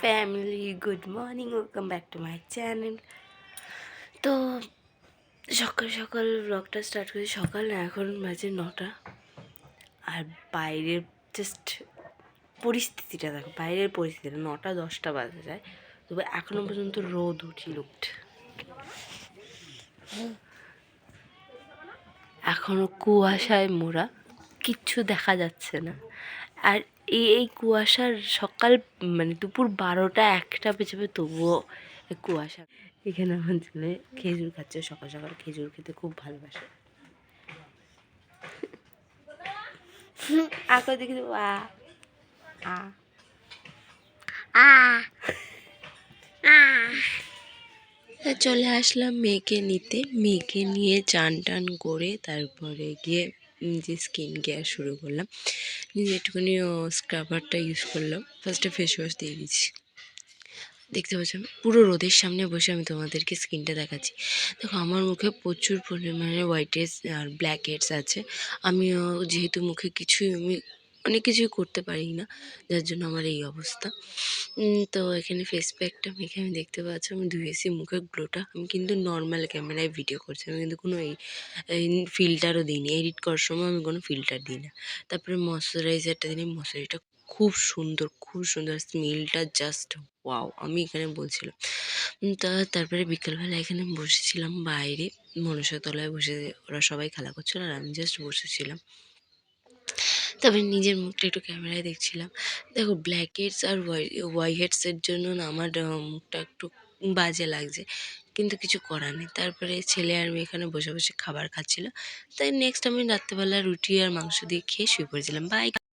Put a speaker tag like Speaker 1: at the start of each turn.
Speaker 1: Family, good morning, welcome back to my channel. তো সকাল সকাল ব্লগটা স্টার্ট করি। সকাল না, এখন বাজে 9টা। আর বাইরের জাস্ট পরিস্থিতিটা দেখো, বাইরের পরিস্থিতিটা 9টা-10টা বাজে যায়, তবে এখনও পর্যন্ত রোদ উঠিল। এখনও কুয়াশায় মোড়া, কিচ্ছু দেখা যাচ্ছে না। আর এই কুয়াশার সকাল মানে দুপুর 12টা-1টা বেজে যাবে, তবুও কুয়াশা। এখানে আমার ছেলে খেজুর খাচ্ছে, সকাল সকাল খেজুর খেতে খুব ভালোবাসে। আঁকো দেখি চলে আসলাম মেয়েকে নিতে। মেয়েকে নিয়ে চান টান করে তারপরে গিয়ে নিজে স্কিন কেয়ার শুরু করলাম। নিজে একটুখানি স্ক্রাবারটা ইউজ করলাম। ফার্স্টে ফেস ওয়াশ দিয়ে দিচ্ছি। দেখতে পাচ্ছি আমি পুরো রোদের সামনে বসে আমি তোমাদেরকে স্কিনটা দেখাচ্ছি। দেখো, আমার মুখে প্রচুর পরিমাণে white heads are black heads আছে। আমিও যেহেতু মুখে আমি অনেক কিছুই করতে পারি না, যার জন্য আমার এই অবস্থা। তো এখানে ফেস প্যাকটা মেখে আমি দেখতে পাচ্ছি আমি ধুয়েছি মুখের গ্লোটা। আমি কিন্তু নর্মাল ক্যামেরায় ভিডিও করছি, আমি কিন্তু কোনো এই ফিল্টারও দিইনি। এডিট করার সময় আমি কোনো ফিল্টার দিই না। তারপরে ময়শ্চারাইজারটা দিই। ময়শ্চারাইজারটা খুব সুন্দর, খুব সুন্দর স্মেলটা, জাস্ট ওয়াও! আমি এখানে বলছিলাম। তারপরে বিকেলবেলা এখানে বসেছিলাম বাইরে মনসাতলায় বসে। ওরা সবাই খেলা করছিল আর আমি জাস্ট বসেছিলাম। তারপরে নিজের মুখটা একটু ক্যামেরায় দেখছিলাম। দেখো, ব্ল্যাক হেডস আর হোয়াইট হেডসের জন্য না আমার মুখটা একটু বাজে লাগছে, কিন্তু কিছু করার নেই। তারপরে ছেলে আর মেয়ে এখানে বসে বসে খাবার খাচ্ছিল। তাই নেক্সট আমি রাত্রেবেলা রুটি আর মাংস দিয়ে খেয়ে শুয়ে পড়েছিলাম। বাই।